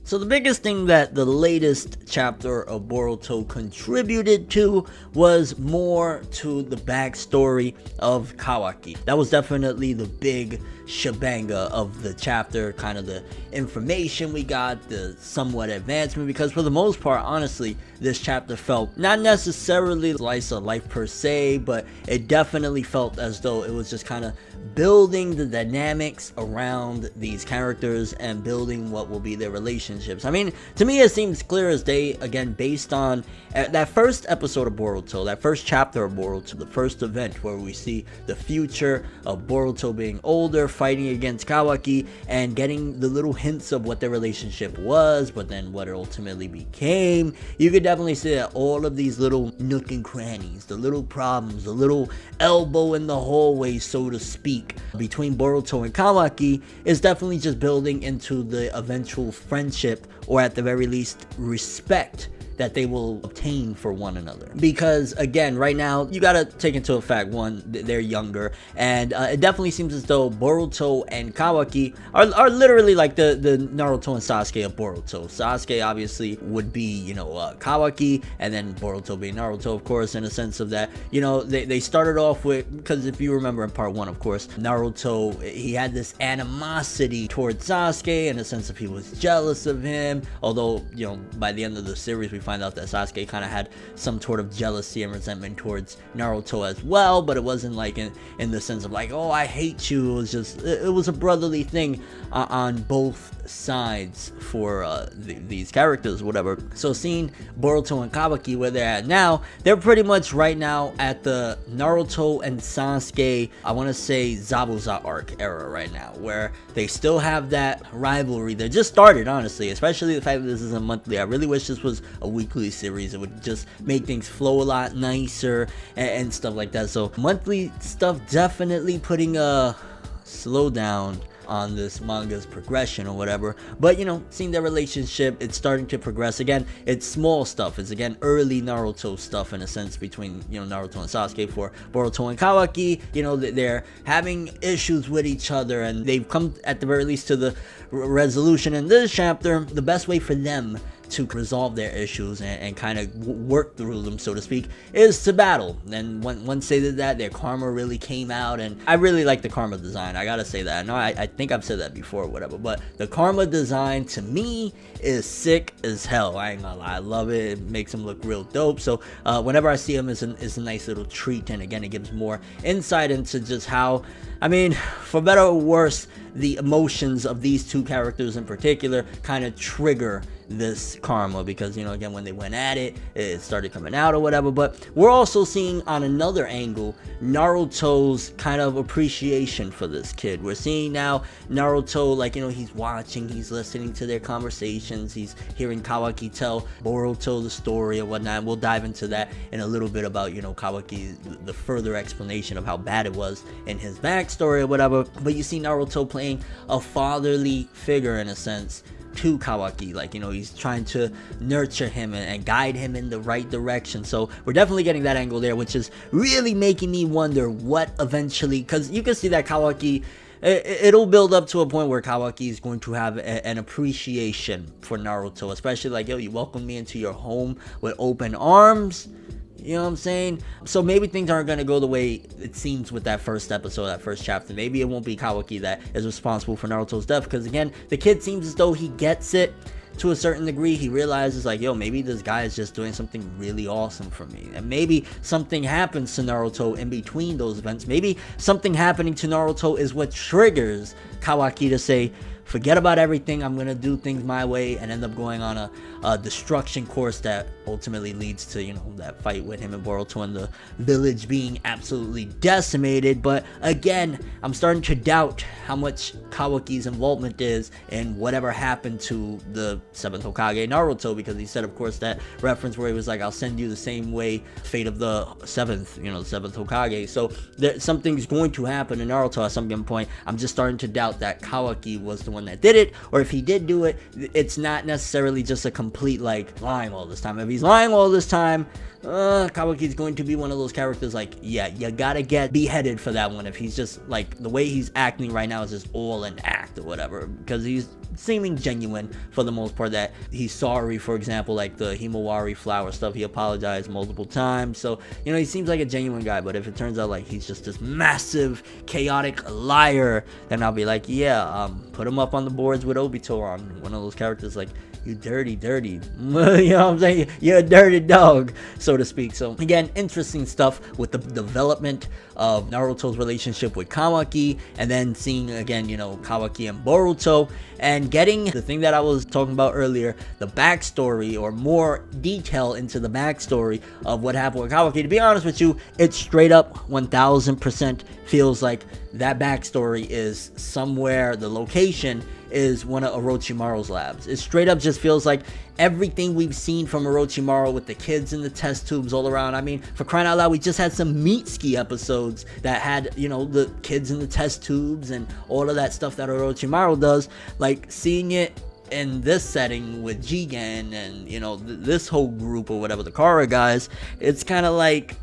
So the biggest thing that the latest chapter of Boruto contributed to was more to the backstory of Kawaki. That was definitely the big shebanga of the chapter, kind of the information we got, the somewhat advancement, because for the most part, honestly, this chapter felt not necessarily slice of life per se, but it definitely felt as though it was just kind of building the dynamics around these characters and building what will be their relationships. I mean, to me it seems clear as day, again, based on that first episode of Boruto, that first chapter of Boruto, the first event where we see the future of Boruto being older, fighting against Kawaki, and getting the little hints of what their relationship was, but then what it ultimately became. You could definitely see that all of these little nook and crannies, the little problems, the little elbow in the hallway, so to speak, between Boruto and Kawaki is definitely just building into the eventual friendship, or at the very least respect, that they will obtain for one another. Because again, right now you gotta take into effect, one, they're younger, and it definitely seems as though Boruto and Kawaki are literally like the Naruto and Sasuke of Boruto. Sasuke obviously would be, you know, Kawaki, and then Boruto being Naruto, of course, in a sense of that, you know, they started off with, because if you remember in part 1, of course, Naruto, he had this animosity towards Sasuke in a sense of he was jealous of him, although, you know, by the end of the series we find out that Sasuke kind of had some sort of jealousy and resentment towards Naruto as well, but it wasn't like in the sense of like, oh, I hate you. It was just, it was a brotherly thing on both sides for these characters, whatever. So seeing Boruto and Kawaki where they're at now, they're pretty much right now at the Naruto and Sasuke, I want to say Zabuza arc era right now, where they still have that rivalry that just started, honestly, especially the fact that this is a monthly. I really wish this was a weekly series. It would just make things flow a lot nicer and stuff like that. So monthly stuff definitely putting a slowdown on this manga's progression or whatever, but you know, seeing their relationship, it's starting to progress. Again, it's small stuff, it's again early Naruto stuff in a sense between, you know, Naruto and Sasuke. For Boruto and Kawaki, you know, they're having issues with each other, and they've come at the very least to the resolution in this chapter. The best way for them to resolve their issues and kind of work through them, so to speak, is to battle. And once they did that, their karma really came out, and I really like the karma design, I gotta say that. I know I think I've said that before or whatever, but the karma design to me is sick as hell. I ain't gonna lie, I love it. It makes them look real dope. So whenever I see them, it's a nice little treat, and again, it gives more insight into just how, I mean, for better or worse, the emotions of these two characters in particular kind of trigger this karma, because, you know, again, when they went at it, it started coming out or whatever. But we're also seeing on another angle Naruto's kind of appreciation for this kid. We're seeing now Naruto, like, you know, he's watching, he's listening to their conversations, he's hearing Kawaki tell Boruto the story and whatnot. We'll dive into that in a little bit about, you know, Kawaki, the further explanation of how bad it was in his backstory or whatever. But you see Naruto playing a fatherly figure in a sense to Kawaki, like, you know, he's trying to nurture him and guide him in the right direction. So we're definitely getting that angle there, which is really making me wonder what eventually, because you can see that Kawaki, it'll build up to a point where Kawaki is going to have an appreciation for Naruto, especially like, yo, you welcomed me into your home with open arms. You know what I'm saying? So maybe things aren't going to go the way it seems with that first episode, that first chapter. Maybe it won't be Kawaki that is responsible for Naruto's death, because again, the kid seems as though he gets it to a certain degree. He realizes like, yo, maybe this guy is just doing something really awesome for me, and maybe something happens to Naruto in between those events. Maybe something happening to Naruto is what triggers Kawaki to say, forget about everything, I'm gonna do things my way, and end up going on a destruction course that ultimately leads to, you know, that fight with him and Boruto and the village being absolutely decimated. But again, I'm starting to doubt how much Kawaki's involvement is in whatever happened to the 7th Hokage Naruto, because he said, of course, that reference where he was like, I'll send you the same way, fate of the 7th, you know, the 7th Hokage. So something's going to happen in Naruto at some given point. I'm just starting to doubt that Kawaki was the one one that did it, or if he did do it, it's not necessarily just a complete like lying all this time. If he's lying all this time, Kawaki's going to be one of those characters like, yeah, you gotta get beheaded for that one. If he's just like, the way he's acting right now is just all an act or whatever, because he's seeming genuine for the most part, that he's sorry. For example, like the Himawari flower stuff, he apologized multiple times, so you know, he seems like a genuine guy. But if it turns out like he's just this massive chaotic liar, then I'll be like, yeah, put him up on the boards with Obito, on one of those characters like, you dirty, you know what I'm saying? You're a dirty dog, so to speak. So again, interesting stuff with the development of Naruto's relationship with Kawaki, and then seeing again, you know, Kawaki and Boruto, and getting the thing that I was talking about earlier, the backstory, or more detail into the backstory of what happened with Kawaki. To be honest with you, it straight up 1000% feels like that backstory is somewhere, the location is one of Orochimaru's labs. It straight up just feels like everything we've seen from Orochimaru with the kids in the test tubes all around. I mean, for crying out loud, we just had some Mitsuki episodes that had, you know, the kids in the test tubes and all of that stuff that Orochimaru does. Like, seeing it in this setting with Jigen and, you know, this whole group or whatever, the Kara guys, it's kind of like,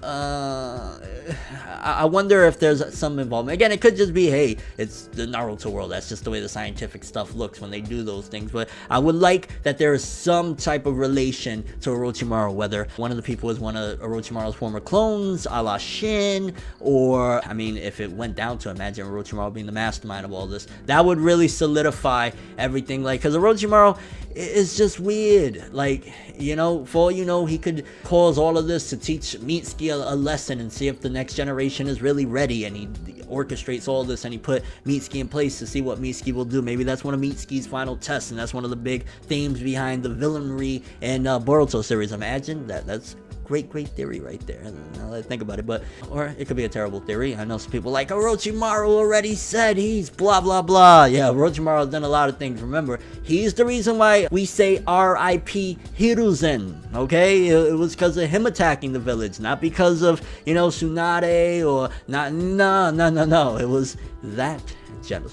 I wonder if there's some involvement. Again, it could just be, hey, it's the Naruto world, that's just the way the scientific stuff looks when they do those things. But I would like that there is some type of relation to Orochimaru, whether one of the people is one of Orochimaru's former clones, a la Shin, or, I mean, if it went down to, imagine Orochimaru being the mastermind of all this, that would really solidify everything. Like, because Orochimaru is just weird. Like, you know, for all you know, he could cause all of this to teach Mitsuki a lesson and see if the next generation is really ready, and he orchestrates all this and he put Mitsuki in place to see what Mitsuki will do. Maybe that's one of Mitsuki's final tests, and that's one of the big themes behind the villainry in Boruto series. Imagine that's great theory right there. Now that I think about it, but, or it could be a terrible theory. I know some people like, Orochimaru already said he's blah blah blah. Yeah, Orochimaru has done a lot of things. Remember, he's the reason why we say R.I.P. Hiruzen. Okay, it was because of him attacking the village, not because of, you know, Tsunade or not. No, it was that.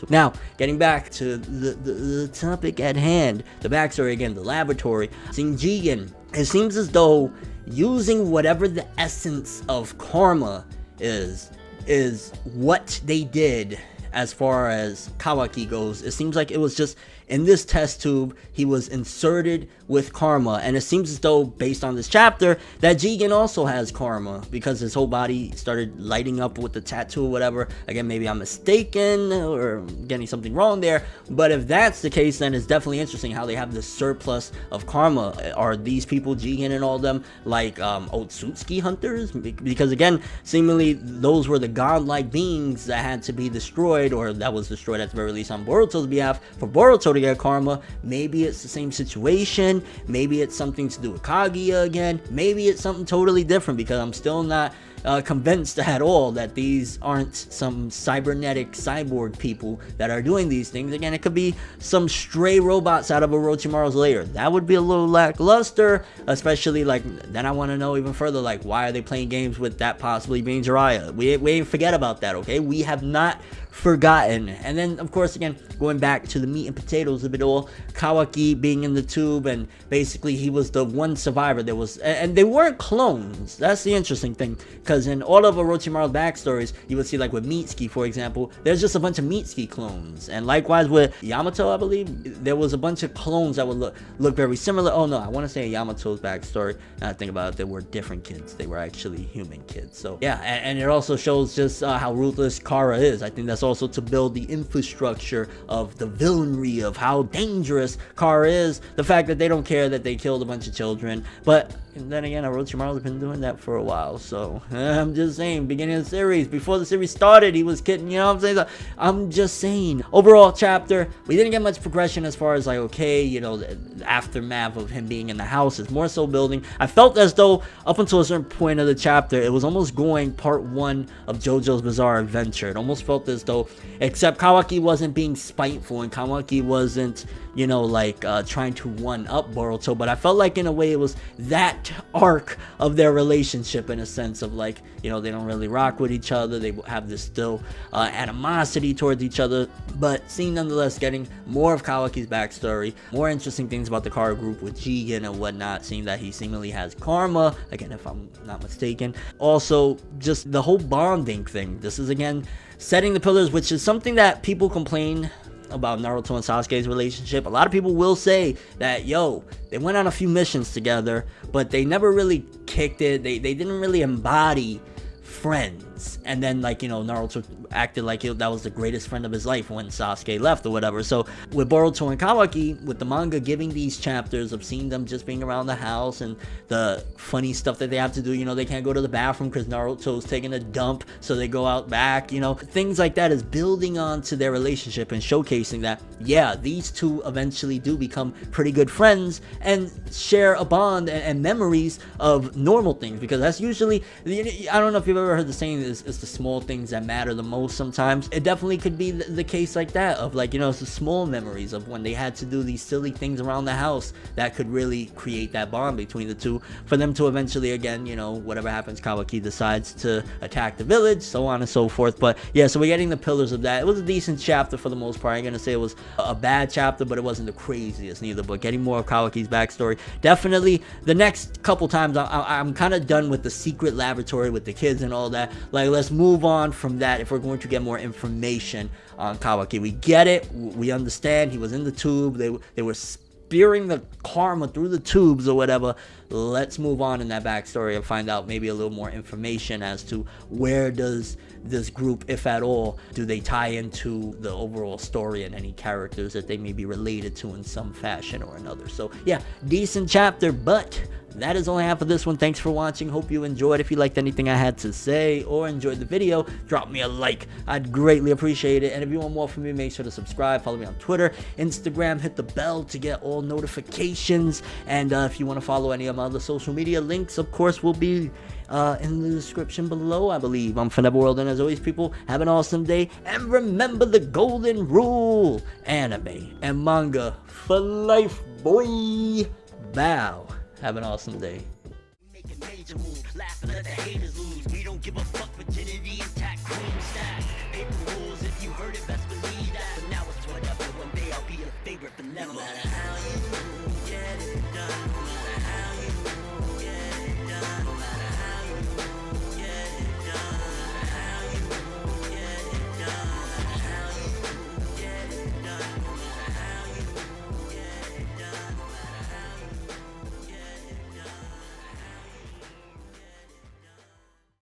Now, getting back to the topic at hand, the backstory again, the laboratory, seeing Jigen, it seems as though using whatever the essence of karma is what they did as far as Kawaki goes. It seems like it was just in this test tube, he was inserted with karma, and it seems as though, based on this chapter, that Jigen also has karma, because his whole body started lighting up with the tattoo or whatever. Again, maybe I'm mistaken or getting something wrong there, but if that's the case, then it's definitely interesting how they have this surplus of karma. Are these people, Jigen and all them, like Otsutsuki hunters? Because again, seemingly those were the godlike beings that had to be destroyed, or that was destroyed at the very least on Boruto's behalf, for Boruto to get karma. Maybe it's the same situation, maybe it's something to do with Kaguya again, maybe it's something totally different, because I'm still not convinced at all that these aren't some cybernetic cyborg people that are doing these things. Again, it could be some stray robots out of Orochimaru's lair. That would be a little lackluster, especially like, then I want to know even further, like, why are they playing games with that possibly being Jiraiya? We ain't forget about that, okay? We have not forgotten. And then, of course, again, going back to the meat and potatoes of it all, Kawaki being in the tube, and basically he was the one survivor. There was, and they weren't clones. That's the interesting thing, because in all of Orochimaru's backstories, you would see, like with Mitsuki, for example, there's just a bunch of Mitsuki clones, and likewise with Yamato, I believe, there was a bunch of clones that would look very similar. Oh no, I want to say Yamato's backstory, and I think about it, they were different kids. They were actually human kids. So yeah, and it also shows just how ruthless Kara is. I think that's also to build the infrastructure of the villainry of how dangerous Kara is, the fact that they don't care that they killed a bunch of children. But then again, Orochimaru's been doing that for a while, so I'm just saying, beginning of the series, before the series started, he was kidding, you know what I'm saying? So, I'm just saying, overall chapter, we didn't get much progression as far as like, okay, you know, the aftermath of him being in the house is more so building. I felt as though up until a certain point of the chapter, it was almost going part one of JoJo's Bizarre Adventure. It almost felt as though So except Kawaki wasn't being spiteful, and Kawaki wasn't, you know, like trying to one up Boruto, but I felt like in a way it was that arc of their relationship, in a sense of like, you know, they don't really rock with each other, they have this still animosity towards each other, but seeing nonetheless getting more of Kawaki's backstory, more interesting things about the Kara group with Jigen and whatnot, seeing that he seemingly has karma, again if I'm not mistaken. Also just the whole bonding thing, this is again setting the pillars, which is something that people complain about Naruto and Sasuke's relationship. A lot of people will say that, yo, they went on a few missions together, but they never really kicked it. They didn't really embody friends. And then, like, you know, Naruto acted like that was the greatest friend of his life when Sasuke left or whatever. So with Boruto and Kawaki, with the manga giving these chapters of seeing them just being around the house and the funny stuff that they have to do, you know, they can't go to the bathroom because Naruto's taking a dump, so they go out back, you know, things like that is building onto their relationship and showcasing that, yeah, these two eventually do become pretty good friends and share a bond and memories of normal things, because that's usually, I don't know if you've ever heard the saying, is the small things that matter the most sometimes. It definitely could be the case like that, of like, you know, it's the small memories of when they had to do these silly things around the house that could really create that bond between the two, for them to eventually, again, you know, whatever happens, Kawaki decides to attack the village, so on and so forth. But yeah, so we're getting the pillars of that. It was a decent chapter for the most part. I'm gonna say it was a bad chapter, but it wasn't the craziest neither. But getting more of Kawaki's backstory, definitely. The next couple times I'm kind of done with the secret laboratory with the kids and all that. Like, let's move on from that if we're going to get more information on Kawaki. We get it, we understand he was in the tube, they were spearing the karma through the tubes or whatever. Let's move on in that backstory and find out maybe a little more information as to where does this group, if at all, do they tie into the overall story and any characters that they may be related to in some fashion or another. So yeah, decent chapter, but that is all I have for this one. Thanks for watching. Hope you enjoyed. If you liked anything I had to say or enjoyed the video, drop me a like. I'd greatly appreciate it. And if you want more from me, make sure to subscribe. Follow me on Twitter, Instagram. Hit the bell to get all notifications. And if you want to follow any of my other social media, links, of course, will be in the description below, I believe. I'm ForneverWorld, and as always, people, have an awesome day. And remember the golden rule: anime and manga for life, boy. Bow. Have an awesome day.